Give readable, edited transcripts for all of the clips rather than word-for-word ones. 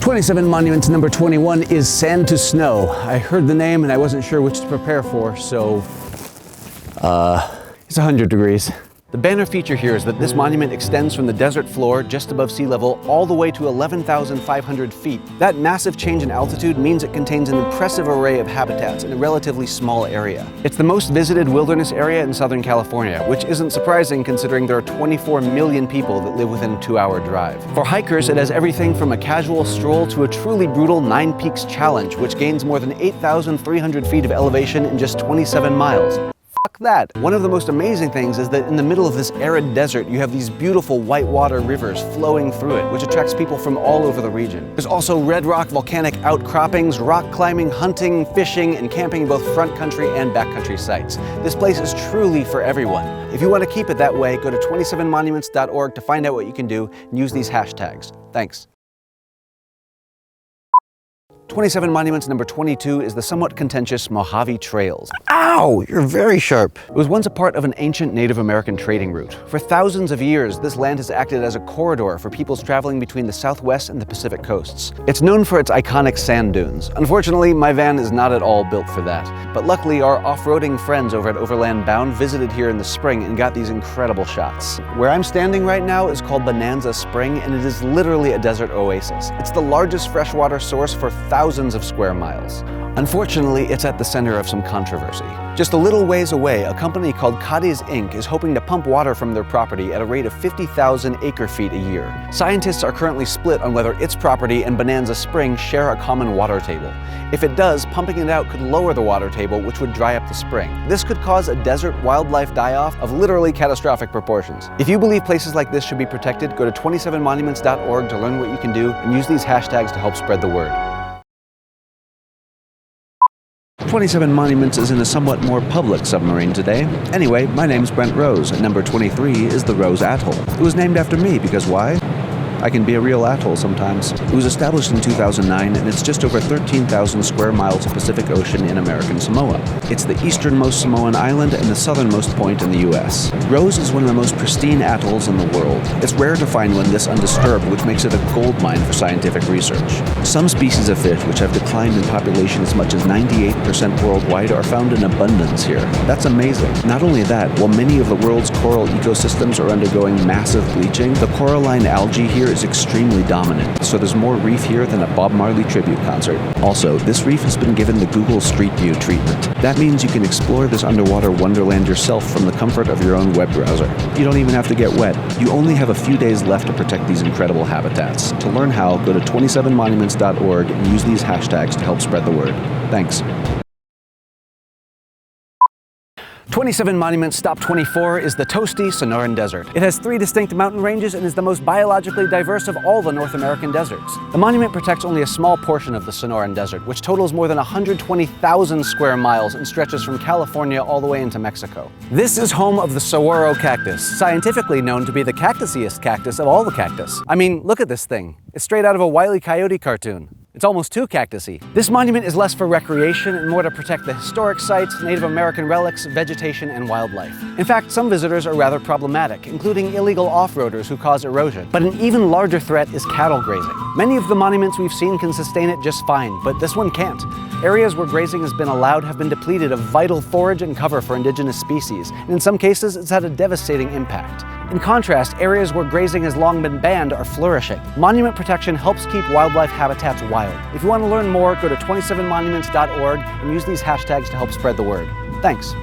27 Monuments number 21 is Sand to Snow. I heard the name and I wasn't sure which to prepare for, so it's 100 degrees. The banner feature here is that this monument extends from the desert floor just above sea level all the way to 11,500 feet. That massive change in altitude means it contains an impressive array of habitats in a relatively small area. It's the most visited wilderness area in Southern California, which isn't surprising considering there are 24 million people that live within a 2-hour drive. For hikers, it has everything from a casual stroll to a truly brutal 9 Peaks challenge, which gains more than 8,300 feet of elevation in just 27 miles. Fuck that. One of the most amazing things is that in the middle of this arid desert, you have these beautiful whitewater rivers flowing through it, which attracts people from all over the region. There's also red rock volcanic outcroppings, rock climbing, hunting, fishing, and camping in both front country and backcountry sites. This place is truly for everyone. If you want to keep it that way, go to 27monuments.org to find out what you can do and use these hashtags. Thanks. 27 Monuments number 22 is the somewhat contentious Mojave Trails. Ow! You're very sharp. It was once a part of an ancient Native American trading route. For thousands of years, this land has acted as a corridor for peoples traveling between the Southwest and the Pacific coasts. It's known for its iconic sand dunes. Unfortunately, my van is not at all built for that. But luckily, our off-roading friends over at Overland Bound visited here in the spring and got these incredible shots. Where I'm standing right now is called Bonanza Spring, and it is literally a desert oasis. It's the largest freshwater source for thousands of square miles. Unfortunately, it's at the center of some controversy. Just a little ways away, a company called Katahdin Inc. is hoping to pump water from their property at a rate of 50,000 acre-feet a year. Scientists are currently split on whether its property and Bonanza Spring share a common water table. If it does, pumping it out could lower the water table, which would dry up the spring. This could cause a desert wildlife die-off of literally catastrophic proportions. If you believe places like this should be protected, go to 27monuments.org to learn what you can do and use these hashtags to help spread the word. 27 Monuments is in a somewhat more public submarine today. Anyway, my name's Brent Rose, and number 23 is the Rose Atoll. It was named after me because why? I can be a real atoll sometimes. It was established in 2009, and it's just over 13,000 square miles of Pacific Ocean in American Samoa. It's the easternmost Samoan island and the southernmost point in the U.S. Rose is one of the most pristine atolls in the world. It's rare to find one this undisturbed, which makes it a gold mine for scientific research. Some species of fish, which have declined in population as much as 98% worldwide, are found in abundance here. That's amazing. Not only that, while many of the world's coral ecosystems are undergoing massive bleaching, the coralline algae here is extremely dominant, so there's more reef here than a Bob Marley tribute concert. Also, this reef has been given the Google Street View treatment. That means you can explore this underwater wonderland yourself from the comfort of your own web browser. You don't even have to get wet. You only have a few days left to protect these incredible habitats. To learn how, go to 27monuments.org and use these hashtags to help spread the word. Thanks. 27 Monuments Stop 24 is the toasty Sonoran Desert. It has 3 distinct mountain ranges and is the most biologically diverse of all the North American deserts. The monument protects only a small portion of the Sonoran Desert, which totals more than 120,000 square miles and stretches from California all the way into Mexico. This is home of the saguaro cactus, scientifically known to be the cactusiest cactus of all the cactus. I mean, look at this thing. It's straight out of a Wile E. Coyote cartoon. It's almost too cactusy. This monument is less for recreation and more to protect the historic sites, Native American relics, vegetation, and wildlife. In fact, some visitors are rather problematic, including illegal off-roaders who cause erosion. But an even larger threat is cattle grazing. Many of the monuments we've seen can sustain it just fine, but this one can't. Areas where grazing has been allowed have been depleted of vital forage and cover for indigenous species, and in some cases, it's had a devastating impact. In contrast, areas where grazing has long been banned are flourishing. Monument protection helps keep wildlife habitats wild. If you want to learn more, go to 27monuments.org and use these hashtags to help spread the word. Thanks.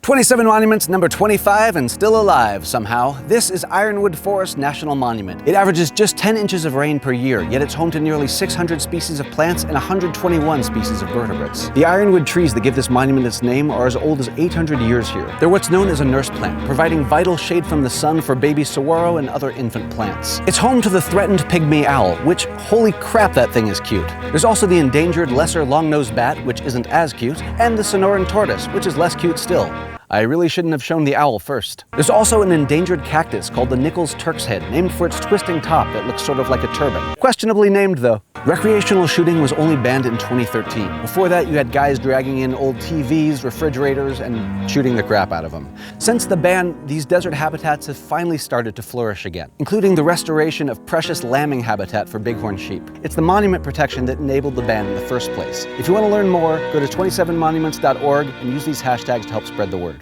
27 Monuments number 25 and still alive somehow. This is Ironwood Forest National Monument. It averages just 10 inches of rain per year, yet it's home to nearly 600 species of plants and 121 species of vertebrates. The ironwood trees that give this monument its name are as old as 800 years here. They're what's known as a nurse plant, providing vital shade from the sun for baby saguaro and other infant plants. It's home to the threatened pygmy owl, which, holy crap, that thing is cute. There's also the endangered lesser long-nosed bat, which isn't as cute, and the Sonoran tortoise, which is less cute still. I really shouldn't have shown the owl first. There's also an endangered cactus called the Nichols Turk's Head, named for its twisting top that looks sort of like a turban. Questionably named though. Recreational shooting was only banned in 2013. Before that, you had guys dragging in old TVs, refrigerators, and shooting the crap out of them. Since the ban, these desert habitats have finally started to flourish again, including the restoration of precious lambing habitat for bighorn sheep. It's the monument protection that enabled the ban in the first place. If you want to learn more, go to 27monuments.org and use these hashtags to help spread the word.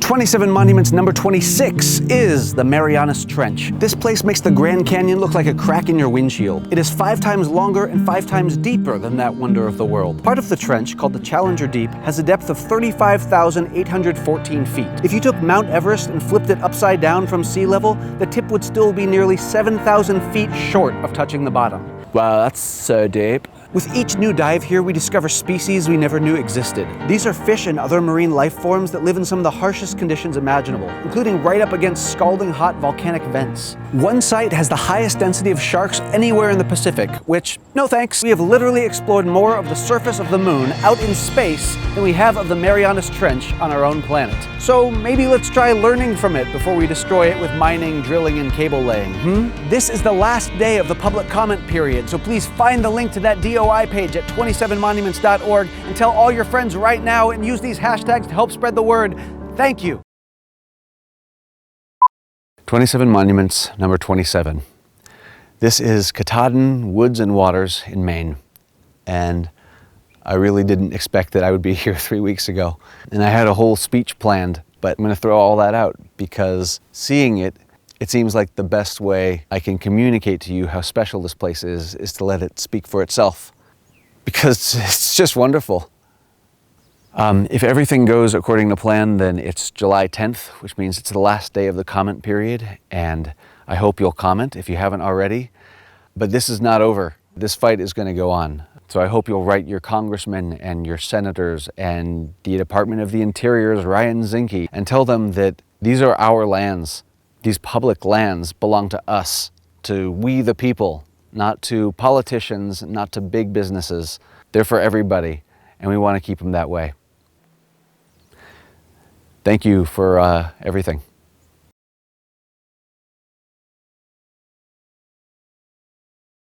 27 Monuments number 26 is the Marianas Trench. This place makes the Grand Canyon look like a crack in your windshield. It is 5 times longer and 5 times deeper than that wonder of the world. Part of the trench, called the Challenger Deep, has a depth of 35,814 feet. If you took Mount Everest and flipped it upside down from sea level, the tip would still be nearly 7,000 feet short of touching the bottom. Wow, that's so deep. With each new dive here, we discover species we never knew existed. These are fish and other marine life forms that live in some of the harshest conditions imaginable, including right up against scalding hot volcanic vents. One site has the highest density of sharks anywhere in the Pacific, which, no thanks. We have literally explored more of the surface of the moon out in space than we have of the Marianas Trench on our own planet. So maybe let's try learning from it before we destroy it with mining, drilling, and cable laying, This is the last day of the public comment period, so please find the link to that DOI page at 27monuments.org and tell all your friends right now and use these hashtags to help spread the word. Thank you. 27 Monuments, number 27. This is Katahdin Woods and Waters in Maine, and I really didn't expect that I would be here 3 weeks ago. And I had a whole speech planned, but I'm going to throw all that out because seeing it, it seems like the best way I can communicate to you how special this place is to let it speak for itself, because it's just wonderful. If everything goes according to plan, then it's July 10th, which means it's the last day of the comment period, and I hope you'll comment if you haven't already. But this is not over. This fight is going to go on. So I hope you'll write your congressmen and your senators and the Department of the Interior's Ryan Zinke and tell them that these are our lands. These public lands belong to us, to we the people, not to politicians, not to big businesses. They're for everybody, and we want to keep them that way. Thank you for everything.